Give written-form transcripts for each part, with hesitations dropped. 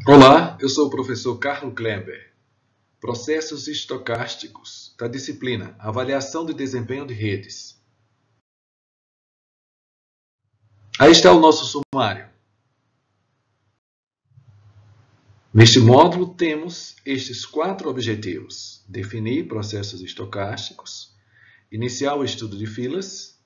Olá, eu sou o professor Carlo Klember. Processos estocásticos, da disciplina Avaliação de Desempenho de Redes. Aí está o nosso sumário. Neste módulo temos estes 4 objetivos: definir processos estocásticos, iniciar o estudo de filas,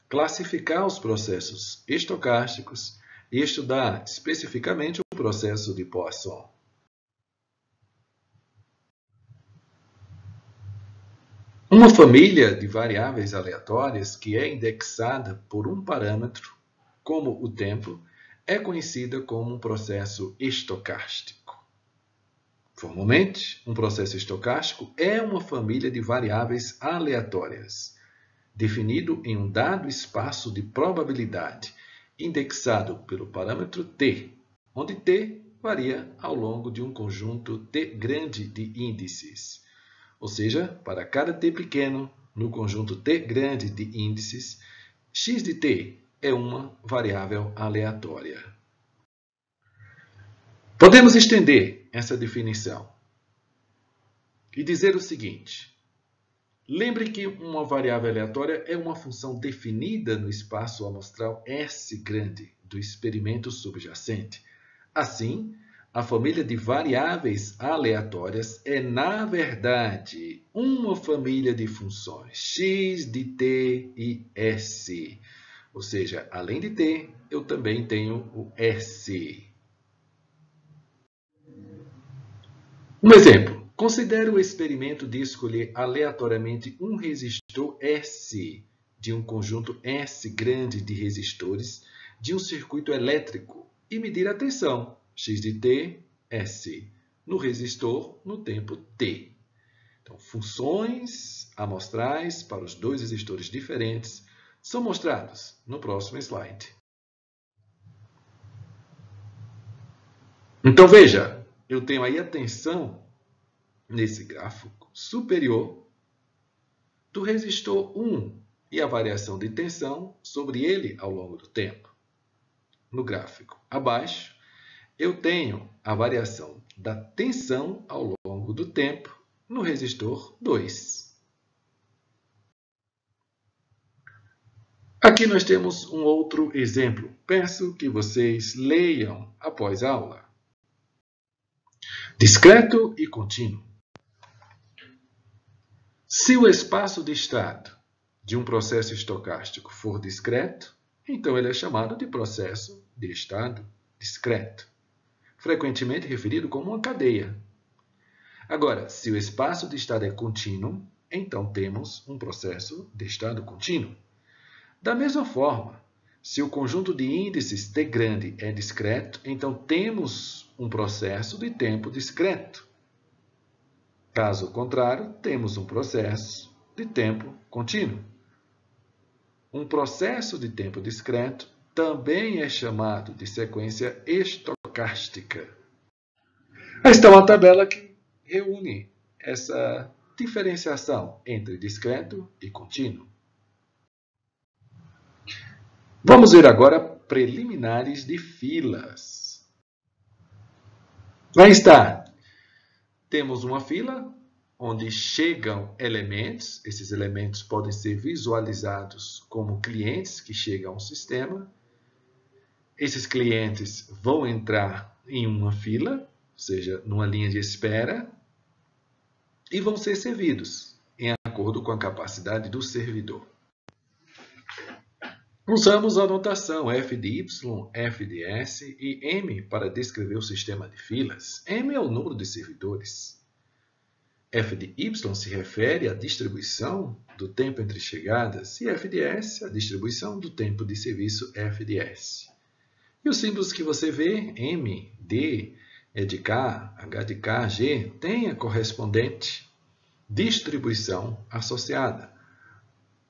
classificar os processos estocásticos e estudar especificamente o processo de Poisson. Uma família de variáveis aleatórias que é indexada por um parâmetro, como o tempo, é conhecida como um processo estocástico. Formalmente, um processo estocástico é uma família de variáveis aleatórias, definido em um dado espaço de probabilidade, indexado pelo parâmetro t, onde t varia ao longo de um conjunto t grande de índices. Ou seja, para cada t pequeno, no conjunto t grande de índices, x de t é uma variável aleatória. Podemos estender essa definição e dizer o seguinte: lembre que uma variável aleatória é uma função definida no espaço amostral S grande do experimento subjacente. Assim, a família de variáveis aleatórias é, na verdade, uma família de funções x de t e s. Ou seja, além de t, eu também tenho o s. Um exemplo. Considere o experimento de escolher aleatoriamente um resistor S de um conjunto S grande de resistores de um circuito elétrico e medir a tensão x de t, S, no resistor no tempo t. Então, funções amostrais para os dois resistores diferentes são mostrados no próximo slide. Então, veja, eu tenho aí a tensão nesse gráfico superior do resistor 1 e a variação de tensão sobre ele ao longo do tempo. No gráfico abaixo, eu tenho a variação da tensão ao longo do tempo no resistor 2. Aqui nós temos um outro exemplo. Peço que vocês leiam após a aula. Discreto e contínuo. Se o espaço de estado de um processo estocástico for discreto, então ele é chamado de processo de estado discreto, frequentemente referido como uma cadeia. Agora, se o espaço de estado é contínuo, então temos um processo de estado contínuo. Da mesma forma, se o conjunto de índices t grande é discreto, então temos um processo de tempo discreto. Caso contrário, temos um processo de tempo contínuo. Um processo de tempo discreto também é chamado de sequência estocástica. Aí está uma tabela que reúne essa diferenciação entre discreto e contínuo. Vamos ver agora preliminares de filas. Aí está. Temos uma fila onde chegam elementos. Esses elementos podem ser visualizados como clientes que chegam ao sistema. Esses clientes vão entrar em uma fila, ou seja, numa linha de espera, e vão ser servidos em acordo com a capacidade do servidor. Usamos a notação f de y, f de s e m para descrever o sistema de filas. M é o número de servidores. F de y se refere à distribuição do tempo entre chegadas e f de s à distribuição do tempo de serviço f de s. E os símbolos que você vê, M, D, E de K, H de K, G, tem a correspondente distribuição associada.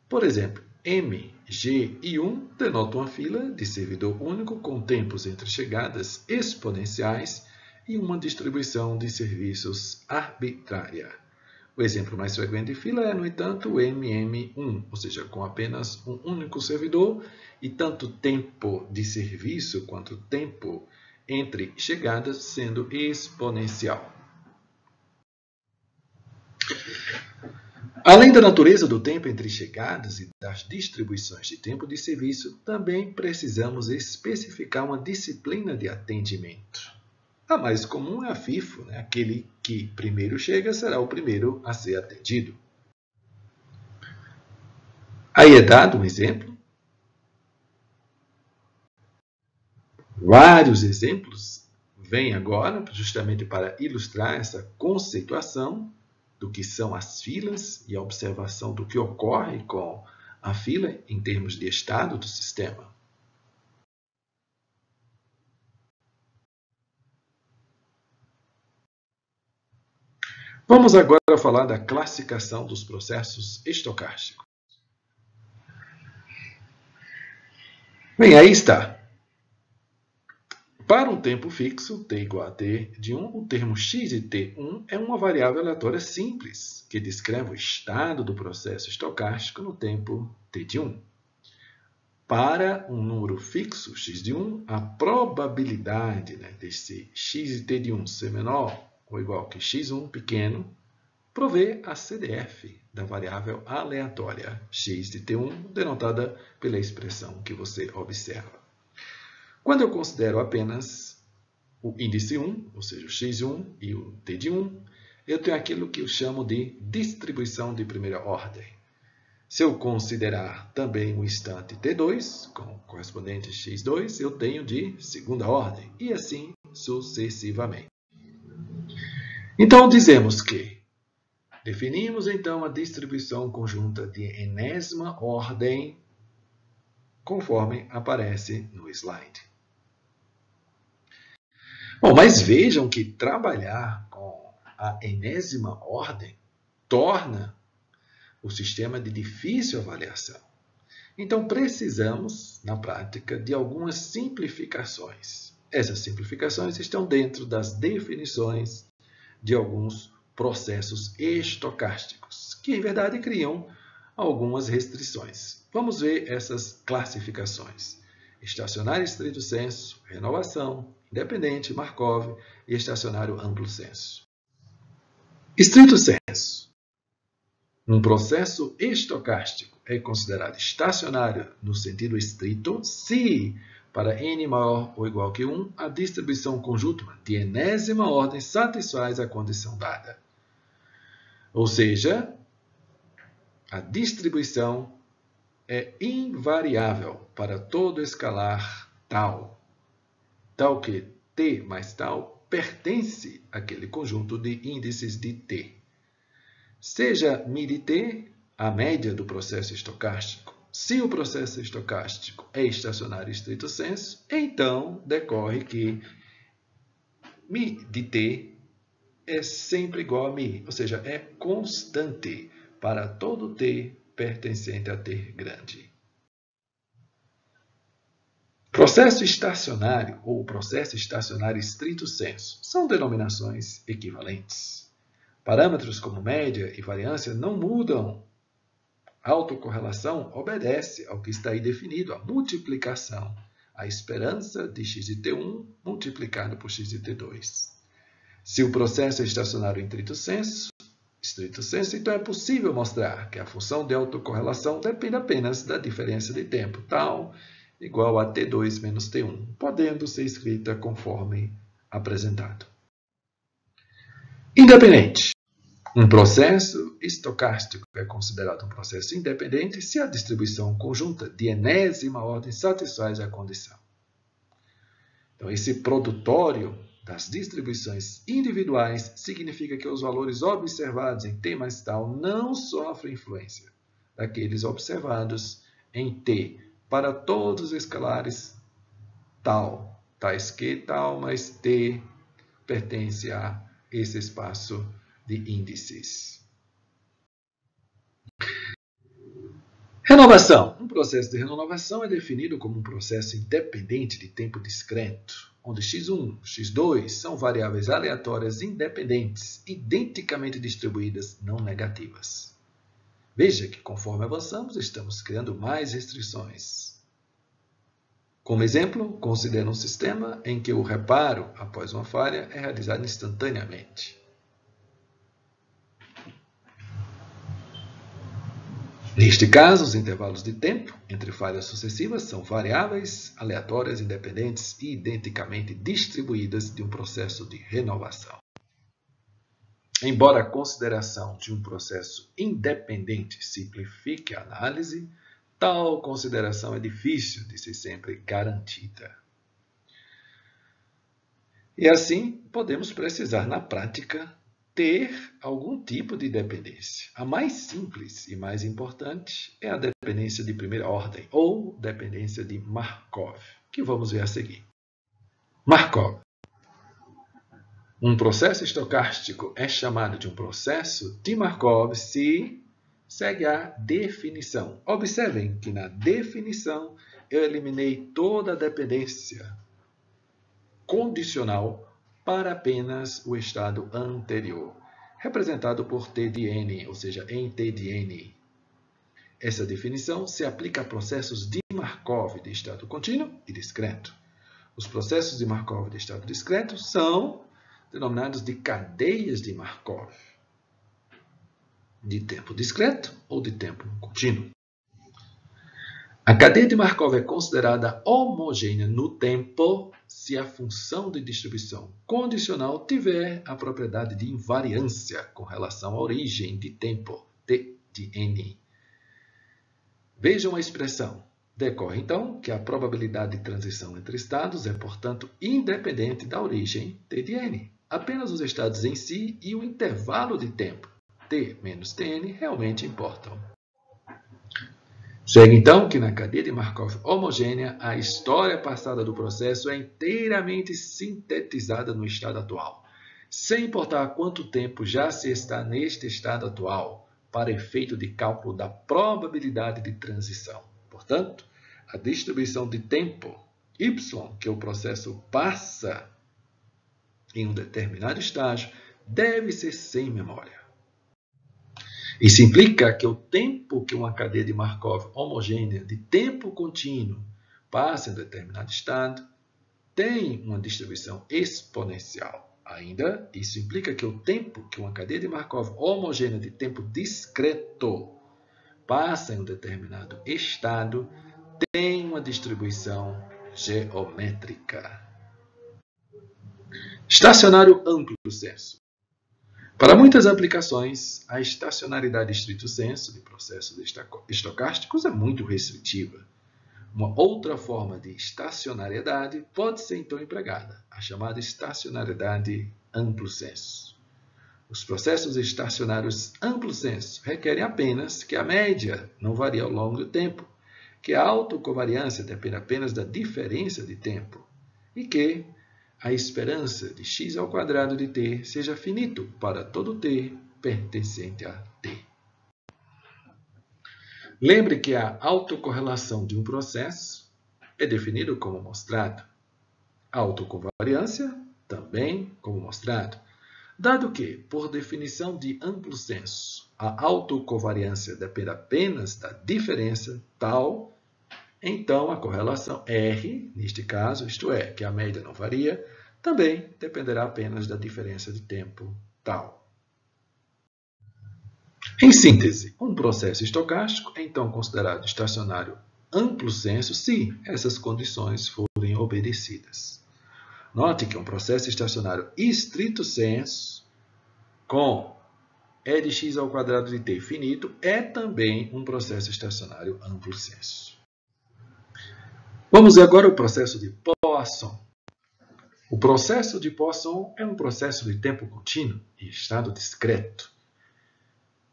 Por exemplo, M, G e 1 denotam uma fila de servidor único com tempos entre chegadas exponenciais e uma distribuição de serviços arbitrária. O exemplo mais frequente de fila é, no entanto, o MM1, ou seja, com apenas um único servidor e tanto tempo de serviço quanto tempo entre chegadas sendo exponencial. Além da natureza do tempo entre chegadas e das distribuições de tempo de serviço, também precisamos especificar uma disciplina de atendimento. A mais comum é a FIFO, né? Aquele que primeiro chega será o primeiro a ser atendido. Aí é dado um exemplo. Vários exemplos vêm agora justamente para ilustrar essa conceituação do que são as filas e a observação do que ocorre com a fila em termos de estado do sistema. Vamos agora falar da classificação dos processos estocásticos. Bem, aí está. Para um tempo fixo, t igual a t de 1, o termo x de t1 é uma variável aleatória simples, que descreve o estado do processo estocástico no tempo t de 1. Para um número fixo, x de 1, a probabilidade desse x de t de 1 ser menor ou igual que x1 pequeno provê a CDF da variável aleatória x de t1, denotada pela expressão que você observa. Quando eu considero apenas o índice 1, ou seja, o x1 e o t de 1, eu tenho aquilo que eu chamo de distribuição de primeira ordem. Se eu considerar também o instante t2, com o correspondente x2, eu tenho de segunda ordem, e assim sucessivamente. Então, dizemos que definimos então a distribuição conjunta de enésima ordem, conforme aparece no slide. Bom, mas vejam que trabalhar com a enésima ordem torna o sistema de difícil avaliação. Então, precisamos, na prática, de algumas simplificações. Essas simplificações estão dentro das definições de alguns processos estocásticos, que, em verdade, criam algumas restrições. Vamos ver essas classificações. Estacionário estrito sensu, renovação, independente, Markov e estacionário amplo sensu. Estrito sensu. Um processo estocástico é considerado estacionário no sentido estrito se, para n maior ou igual que 1, a distribuição conjunta de enésima ordem satisfaz a condição dada. Ou seja, a distribuição é invariável para todo escalar tal que t mais tal pertence àquele conjunto de índices de t. Seja μ de t a média do processo estocástico. Se o processo estocástico é estacionário estrito sensu, então decorre que μ de t é sempre igual a μ, ou seja, é constante para todo t pertencente a t grande. Processo estacionário ou processo estacionário estrito sensu são denominações equivalentes. Parâmetros como média e variância não mudam. A autocorrelação obedece ao que está aí definido, a multiplicação, a esperança de x de t1 multiplicado por x de t2. Se o processo é estacionário em estrito sensu, então é possível mostrar que a função de autocorrelação depende apenas da diferença de tempo, tal igual a t2 menos t1, podendo ser escrita conforme apresentado. Independente. Um processo estocástico é considerado um processo independente se a distribuição conjunta de enésima ordem satisfaz a condição. Então, esse produtório das distribuições individuais significa que os valores observados em t mais tal não sofrem influência daqueles observados em t para todos os escalares tal, tais que tal mais t pertence a esse espaço de índices. Renovação. Um processo de renovação é definido como um processo independente de tempo discreto, onde x1 e x2 são variáveis aleatórias independentes, identicamente distribuídas não negativas. Veja que, conforme avançamos, estamos criando mais restrições. Como exemplo, considere um sistema em que o reparo após uma falha é realizado instantaneamente. Neste caso, os intervalos de tempo entre falhas sucessivas são variáveis aleatórias independentes e identicamente distribuídas de um processo de renovação. Embora a consideração de um processo independente simplifique a análise, tal consideração é difícil de ser sempre garantida. E assim, podemos precisar na prática ter algum tipo de dependência. A mais simples e mais importante é a dependência de primeira ordem, ou dependência de Markov, que vamos ver a seguir. Markov. Um processo estocástico é chamado de um processo de Markov se segue a definição. Observem que na definição eu eliminei toda a dependência condicional para apenas o estado anterior, representado por T de N, ou seja, em T de N. Essa definição se aplica a processos de Markov de estado contínuo e discreto. Os processos de Markov de estado discreto são denominados de cadeias de Markov, de tempo discreto ou de tempo contínuo. A cadeia de Markov é considerada homogênea no tempo se a função de distribuição condicional tiver a propriedade de invariância com relação à origem de tempo, T de N. Vejam a expressão. Decorre, então, que a probabilidade de transição entre estados é, portanto, independente da origem T de N. Apenas os estados em si e o intervalo de tempo, T menos Tn, realmente importam. Segue então que na cadeia de Markov homogênea, a história passada do processo é inteiramente sintetizada no estado atual, sem importar quanto tempo já se está neste estado atual, para efeito de cálculo da probabilidade de transição. Portanto, a distribuição de tempo y que o processo passa em um determinado estágio deve ser sem memória. Isso implica que o tempo que uma cadeia de Markov homogênea de tempo contínuo passa em determinado estado tem uma distribuição exponencial. Ainda, isso implica que o tempo que uma cadeia de Markov homogênea de tempo discreto passa em um determinado estado tem uma distribuição geométrica. Estacionário amplo senso. Para muitas aplicações, a estacionariedade estrito sensu de processos estocásticos é muito restritiva. Uma outra forma de estacionariedade pode ser então empregada, a chamada estacionariedade amplo sensu. Os processos estacionários amplo sensu requerem apenas que a média não varie ao longo do tempo, que a autocovariância depende apenas da diferença de tempo e que a esperança de x ao quadrado de t seja finito para todo t pertencente a t. Lembre que a autocorrelação de um processo é definida como mostrado. A autocovariância também como mostrado. Dado que, por definição de amplo senso, a autocovariância depende apenas da diferença tal, então a correlação R, neste caso, isto é, que a média não varia, também dependerá apenas da diferença de tempo tal. Em síntese, um processo estocástico é então considerado estacionário amplo senso se essas condições forem obedecidas. Note que um processo estacionário estrito sensu com e de x ao quadrado de t finito é também um processo estacionário amplo sensu. Vamos ver agora o processo de Poisson. O processo de Poisson é um processo de tempo contínuo e estado discreto,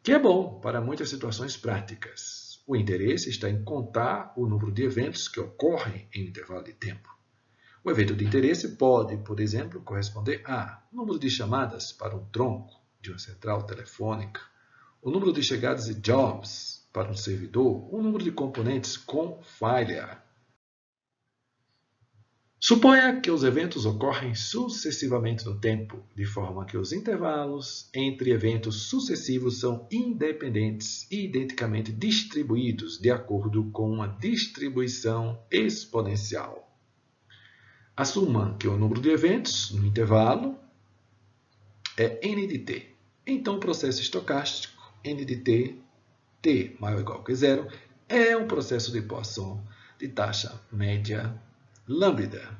que é bom para muitas situações práticas. O interesse está em contar o número de eventos que ocorrem em intervalo de tempo. O evento de interesse pode, por exemplo, corresponder a número de chamadas para um tronco de uma central telefônica, o número de chegadas de jobs para um servidor, o número de componentes com falha. Suponha que os eventos ocorrem sucessivamente no tempo, de forma que os intervalos entre eventos sucessivos são independentes e identicamente distribuídos de acordo com uma distribuição exponencial. Assuma que o número de eventos no intervalo é n de t. Então, o processo estocástico, n de t, t maior ou igual que zero, é um processo de Poisson de taxa média lambda.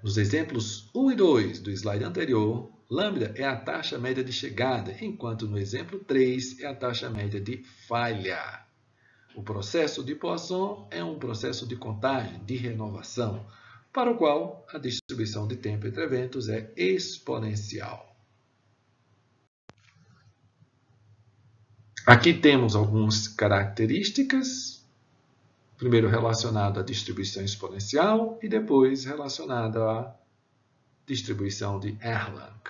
Nos exemplos 1 e 2 do slide anterior, lambda é a taxa média de chegada, enquanto no exemplo 3 é a taxa média de falha. O processo de Poisson é um processo de contagem, de renovação, para o qual a distribuição de tempo entre eventos é exponencial. Aqui temos algumas características, primeiro relacionado à distribuição exponencial e depois relacionado à distribuição de Erlang.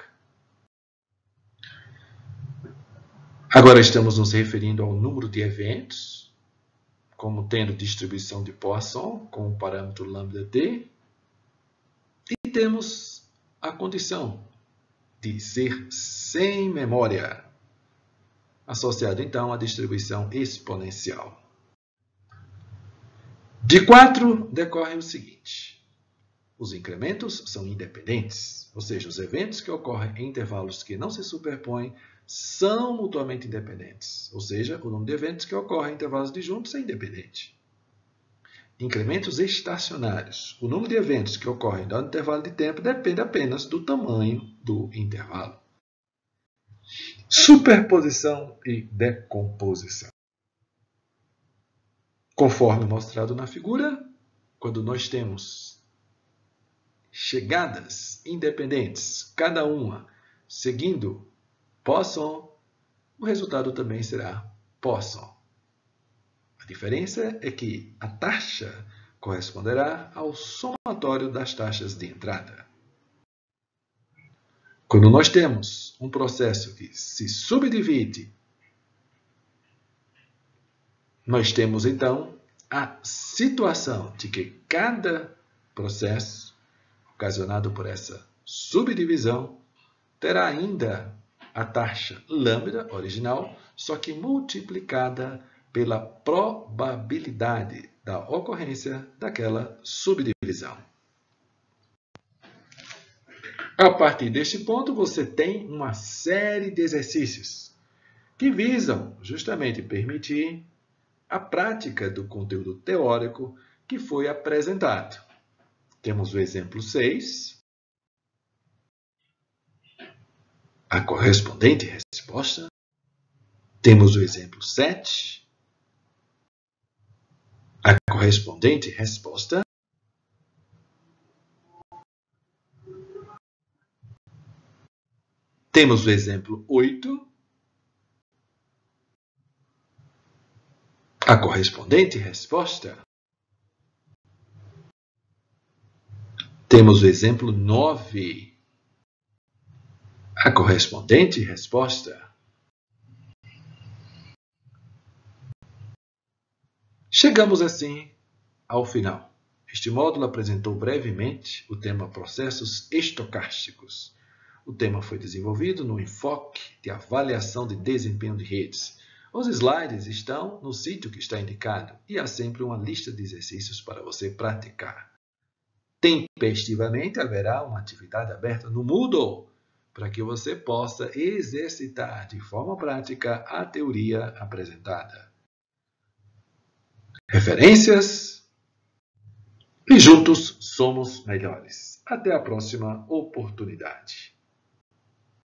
Agora estamos nos referindo ao número de eventos, como tendo distribuição de Poisson com o parâmetro lambda-t, e temos a condição de ser sem memória, associado então à distribuição exponencial. De 4 decorre o seguinte: os incrementos são independentes, ou seja, os eventos que ocorrem em intervalos que não se superpõem são mutuamente independentes, ou seja, o número de eventos que ocorrem em intervalos disjuntos é independente. Incrementos estacionários. O número de eventos que ocorrem no intervalo de tempo depende apenas do tamanho do intervalo. Superposição e decomposição. Conforme mostrado na figura, quando nós temos chegadas independentes, cada uma seguindo Poisson, o resultado também será Poisson. A diferença é que a taxa corresponderá ao somatório das taxas de entrada. Quando nós temos um processo que se subdivide, nós temos então a situação de que cada processo ocasionado por essa subdivisão terá ainda a taxa lambda original, só que multiplicada pela probabilidade da ocorrência daquela subdivisão. A partir deste ponto, você tem uma série de exercícios que visam justamente permitir a prática do conteúdo teórico que foi apresentado. Temos o exemplo 6, a correspondente resposta. Temos o exemplo 7, a correspondente resposta. Temos o exemplo 8, a correspondente resposta. Temos o exemplo 9, a correspondente resposta. Chegamos assim ao final. Este módulo apresentou brevemente o tema processos estocásticos. O tema foi desenvolvido no enfoque de avaliação de desempenho de redes. Os slides estão no sítio que está indicado e há sempre uma lista de exercícios para você praticar. Tempestivamente haverá uma atividade aberta no Moodle para que você possa exercitar de forma prática a teoria apresentada. Referências e juntos somos melhores. Até a próxima oportunidade.